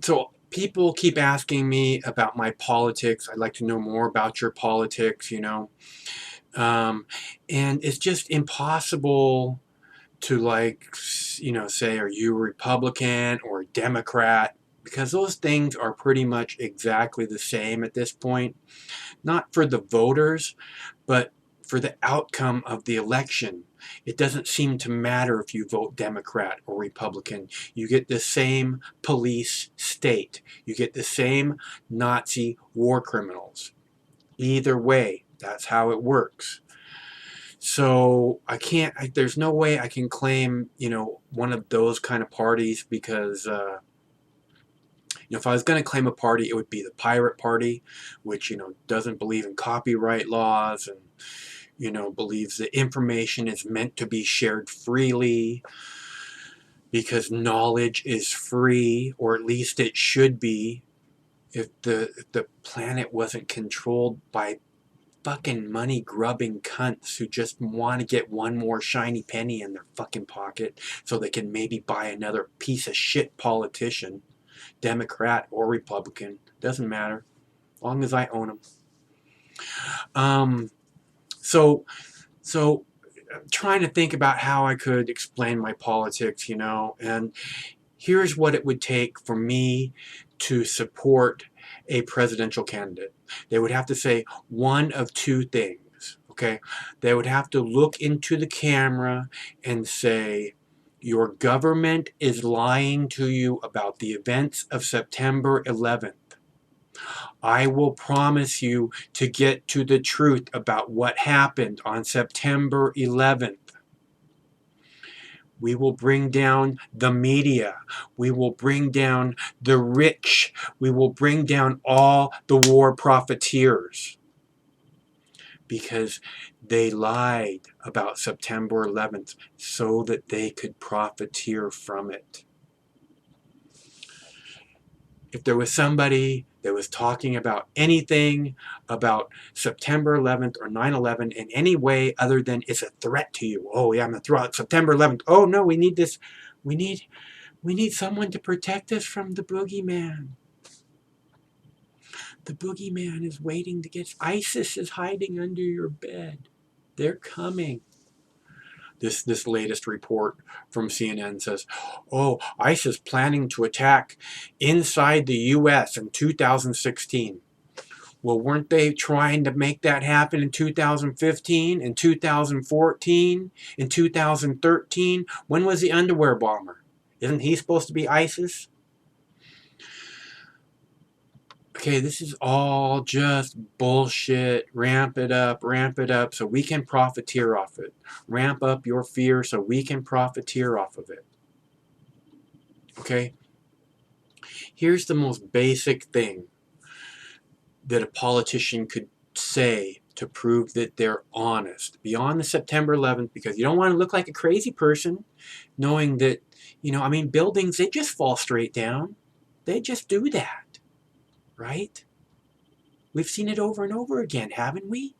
So people keep asking me about my politics. I'd like to know more about your politics, um, and it's just impossible to say, are you a Republican or a Democrat? Because those things are pretty much exactly the same at this point, not for the voters, but for the outcome of the election. It doesn't seem to matter if you vote Democrat or Republican. You get the same police state. You get the same Nazi war criminals. Either way, that's how it works. So there's no way I can claim, one of those kind of parties because, if I was going to claim a party, it would be the Pirate Party, which, doesn't believe in copyright laws and, believes that information is meant to be shared freely because knowledge is free, or at least it should be if the planet wasn't controlled by fucking money grubbing cunts who just want to get one more shiny penny in their fucking pocket so they can maybe buy another piece of shit politician, Democrat or Republican, doesn't matter, as long as I own them. So I'm trying to think about how I could explain my politics, and here's what it would take for me to support a presidential candidate. They would have to say one of two things, okay? They would have to look into the camera and say, your government is lying to you about the events of September 11th. I will promise you to get to the truth about what happened on September 11th. We will bring down the media. We will bring down the rich. We will bring down all the war profiteers because they lied about September 11th so that they could profiteer from it. If there was somebody that was talking about anything about September 11th or 9/11 in any way other than it's a threat to you. Oh yeah, I'm gonna throw out September 11th. Oh no, we need this. We need someone to protect us from the boogeyman. The boogeyman is waiting to get. ISIS is hiding under your bed. They're coming. This latest report from CNN says, oh, ISIS planning to attack inside the U.S. in 2016. Well, weren't they trying to make that happen in 2015, in 2014, in 2013? When was the underwear bomber? Isn't he supposed to be ISIS? Okay, this is all just bullshit. Ramp it up so we can profiteer off it. Ramp up your fear so we can profiteer off of it. Okay? Here's the most basic thing that a politician could say to prove that they're honest beyond the September 11th, because you don't want to look like a crazy person knowing that, buildings, they just fall straight down. They just do that. Right? We've seen it over and over again, haven't we?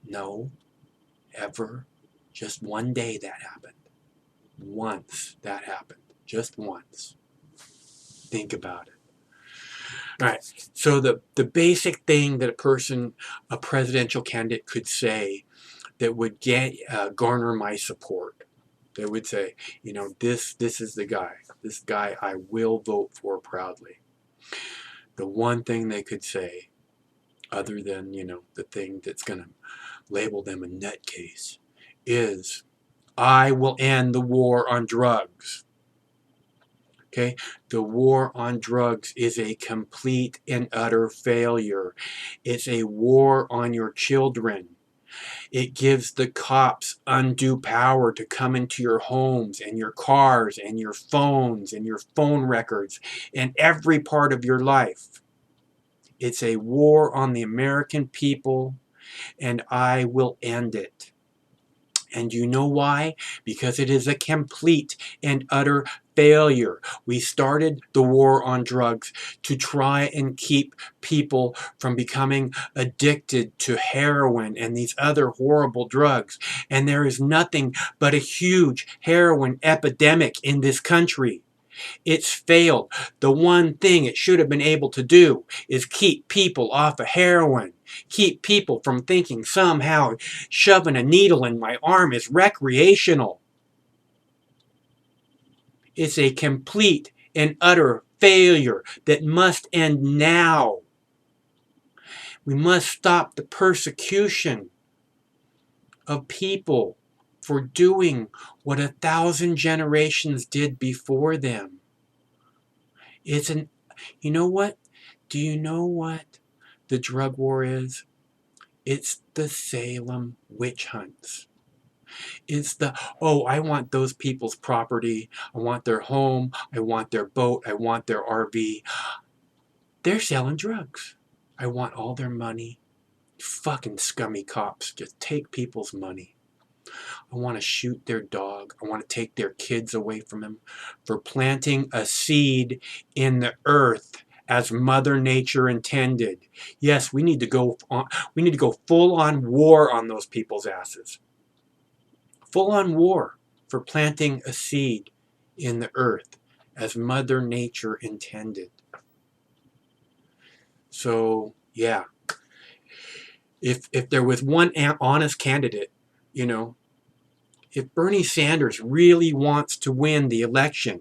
No, ever. Just one day that happened. Once that happened. Just once. Think about it. All right, so the basic thing that a presidential candidate could say that would garner my support, they would say, this is the guy. This guy I will vote for proudly. The one thing they could say, other than, the thing that's going to label them a nutcase, is, I will end the war on drugs. Okay? The war on drugs is a complete and utter failure. It's a war on your children. It gives the cops undue power to come into your homes and your cars and your phones and your phone records and every part of your life. It's a war on the American people, and I will end it. And you know why? Because it is a complete and utter failure. We started the war on drugs to try and keep people from becoming addicted to heroin and these other horrible drugs. And there is nothing but a huge heroin epidemic in this country. It's failed. The one thing it should have been able to do is keep people off of heroin. Keep people from thinking somehow shoving a needle in my arm is recreational. It's a complete and utter failure that must end now. We must stop the persecution of people for doing what 1,000 generations did before them. It's an, you know what? Do you know what the drug war is? It's the Salem witch hunts. It's the, oh, I want those people's property. I want their home. I want their boat. I want their RV. They're selling drugs. I want all their money. Fucking scummy cops just take people's money. I want to shoot their dog. I want to take their kids away from them for planting a seed in the earth as Mother Nature intended. Yes, we need to go full on war on those people's asses. Full on war for planting a seed in the earth as Mother Nature intended. So, yeah. If there was one honest candidate, you know, if Bernie Sanders really wants to win the election,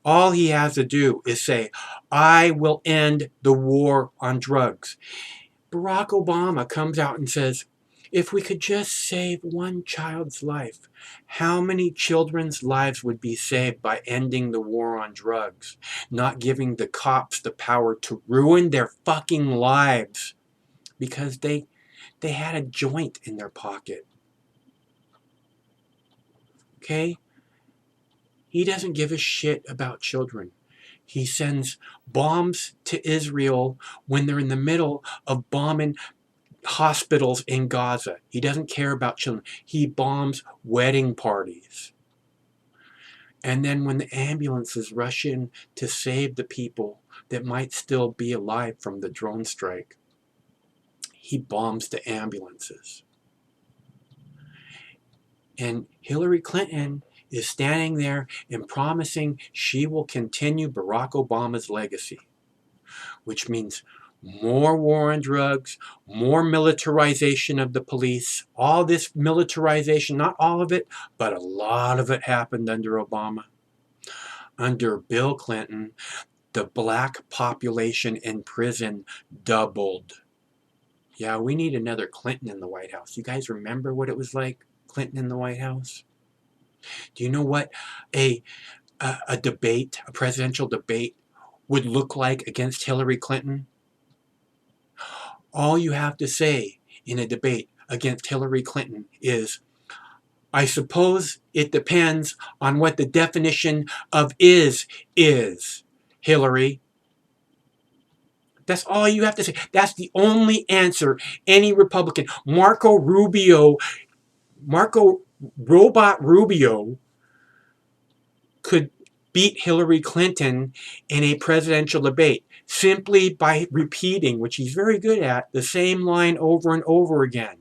all he has to do is say, I will end the war on drugs. Barack Obama comes out and says, if we could just save one child's life, how many children's lives would be saved by ending the war on drugs? Not giving the cops the power to ruin their fucking lives because they had a joint in their pocket. Okay? He doesn't give a shit about children. He sends bombs to Israel when they're in the middle of bombing hospitals in Gaza. He doesn't care about children. He bombs wedding parties. And then when the ambulances rush in to save the people that might still be alive from the drone strike, he bombs the ambulances. And Hillary Clinton is standing there and promising she will continue Barack Obama's legacy, which means more war on drugs, more militarization of the police. All this militarization, not all of it, but a lot of it happened under Obama. Under Bill Clinton, the black population in prison doubled. Yeah, we need another Clinton in the White House. You guys remember what it was like, Clinton in the White House? Do you know what a debate, a presidential debate, would look like against Hillary Clinton? All you have to say in a debate against Hillary Clinton is, I suppose it depends on what the definition of is, Hillary. That's all you have to say. That's the only answer any Republican, Marco Robot Rubio could beat Hillary Clinton in a presidential debate simply by repeating, which he's very good at, the same line over and over again.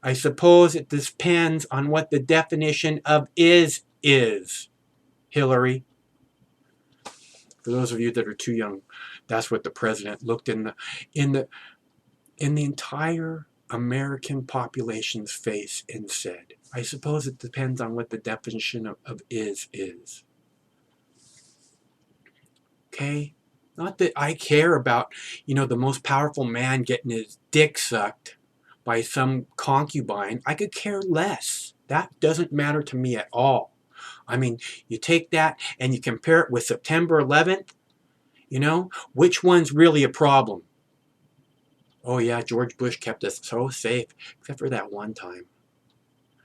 I suppose it depends on what the definition of is, Hillary. For those of you that are too young, that's what the president looked in the entire American population's face and said. I suppose it depends on what the definition of is. Okay? Not that I care about, the most powerful man getting his dick sucked by some concubine. I could care less. That doesn't matter to me at all. I mean, you take that and you compare it with September 11th, which one's really a problem? Oh yeah, George Bush kept us so safe, except for that one time.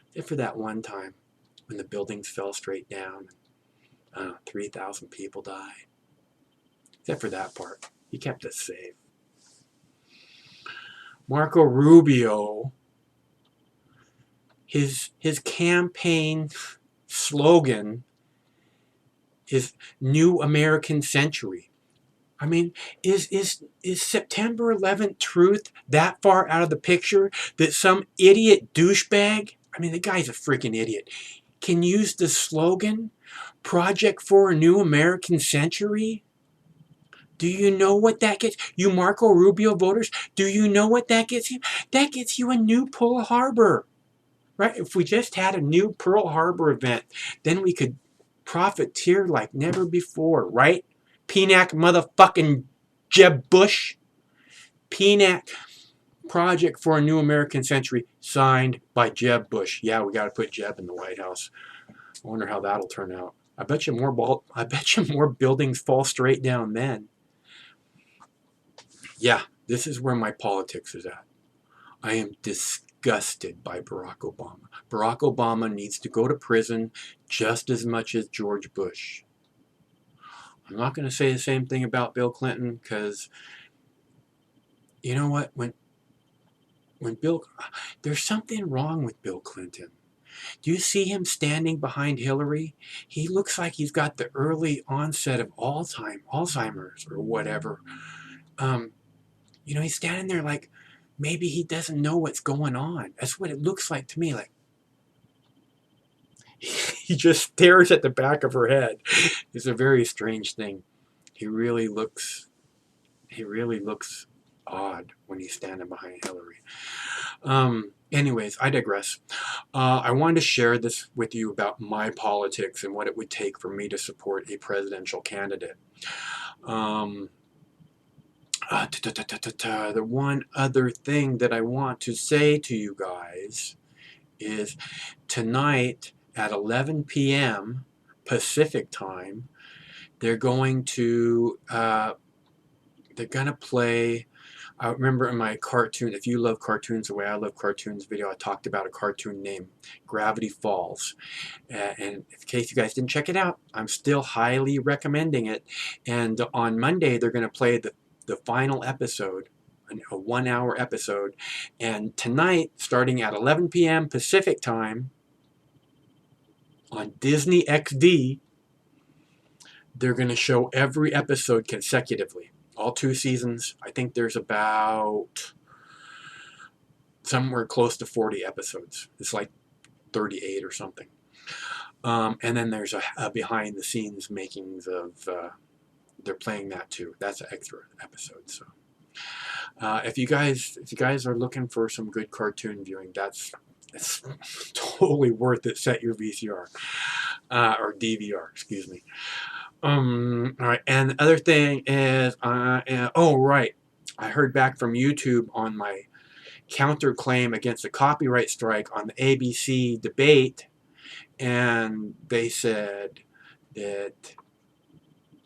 Except for that one time when the buildings fell straight down. 3,000 people died. Except for that part. He kept us safe. Marco Rubio, his campaign slogan is New American Century. I mean, is September 11th truth that far out of the picture that some idiot douchebag, I mean, the guy's a freaking idiot, can use the slogan Project for a New American Century? Do you know what that gets? You Marco Rubio voters, do you know what that gets you? That gets you a new Pearl Harbor, right? If we just had a new Pearl Harbor event, then we could profiteer like never before, right? PNAC motherfucking Jeb Bush. PNAC, Project for a New American Century, signed by Jeb Bush. Yeah, we got to put Jeb in the White House. I wonder how that'll turn out. I bet you more buildings fall straight down then. Yeah, this is where my politics is at. I am disgusted by Barack Obama. Barack Obama needs to go to prison just as much as George Bush. I'm not going to say the same thing about Bill Clinton because, you know what? There's something wrong with Bill Clinton. Do you see him standing behind Hillary? He looks like he's got the early onset of Alzheimer's or whatever. He's standing there like maybe he doesn't know what's going on. That's what it looks like to me. Like he just stares at the back of her head. It's a very strange thing. He really looks odd when he's standing behind Hillary. Anyways, I digress. I wanted to share this with you about my politics and what it would take for me to support a presidential candidate. The one other thing that I want to say to you guys is tonight at 11 p.m. Pacific time, they're going to play. I remember in my cartoon, if you love cartoons the way I love cartoons video, I talked about a cartoon named Gravity Falls. And in case you guys didn't check it out, I'm still highly recommending it. And on Monday, they're going to play the final episode, a 1-hour episode. And tonight, starting at 11 p.m. Pacific time on Disney XD, they're going to show every episode consecutively. All 2 seasons. I think there's about somewhere close to 40 episodes. It's like 38 or something. And then there's a behind the scenes makings of, they're playing that too. That's an extra episode. So if you guys are looking for some good cartoon viewing, it's totally worth it. Set your VCR or DVR, excuse me. All right, and the other thing is, right, I heard back from YouTube on my counterclaim against the copyright strike on the ABC debate, and they said that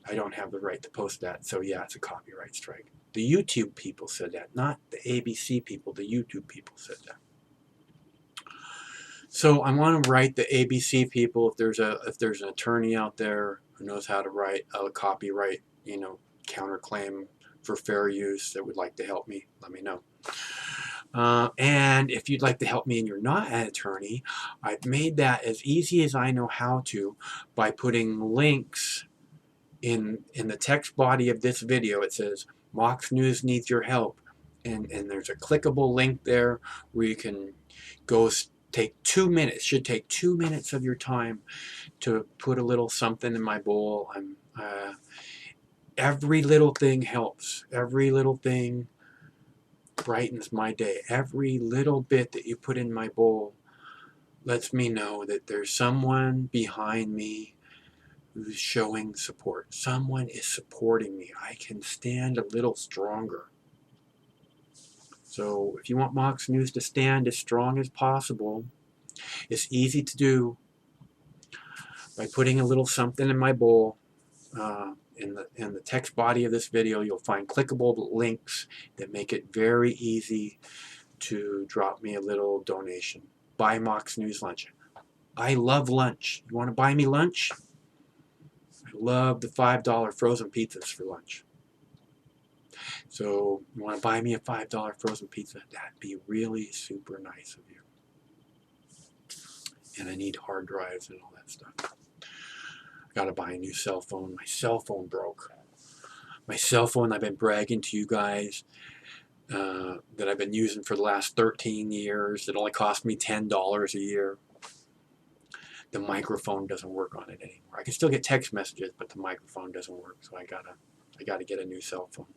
I don't have the right to post that, so yeah, it's a copyright strike. The YouTube people said that, not the ABC people, the YouTube people said that. So I want to write the ABC people, if there's an attorney out there who knows how to write a copyright, counterclaim for fair use that would like to help me, let me know. And if you'd like to help me and you're not an attorney, I've made that as easy as I know how to by putting links in the text body of this video. It says, Mox News needs your help. And there's a clickable link there where you can go take 2 minutes. Should take 2 minutes of your time to put a little something in my bowl. Every little thing helps. Every little thing brightens my day. Every little bit that you put in my bowl lets me know that there's someone behind me who's showing support. Someone is supporting me. I can stand a little stronger. So if you want Mox News to stand as strong as possible, it's easy to do by putting a little something in my bowl. In the text body of this video, you'll find clickable links that make it very easy to drop me a little donation. Buy Mox News lunch. I love lunch. You want to buy me lunch? I love the $5 frozen pizzas for lunch. So you want to buy me a $5 frozen pizza? That'd be really super nice of you. And I need hard drives and all that stuff. I got to buy a new cell phone. My cell phone broke. My cell phone I've been bragging to you guys that I've been using for the last 13 years. It only cost me $10 a year. the microphone doesn't work on it anymore. I can still get text messages, but the microphone doesn't work, so I gotta get a new cell phone.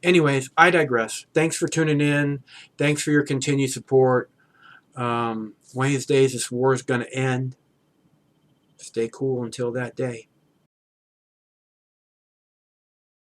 Anyways, I digress. Thanks for tuning in. Thanks for your continued support. One of these days, this war is going to end. Stay cool until that day.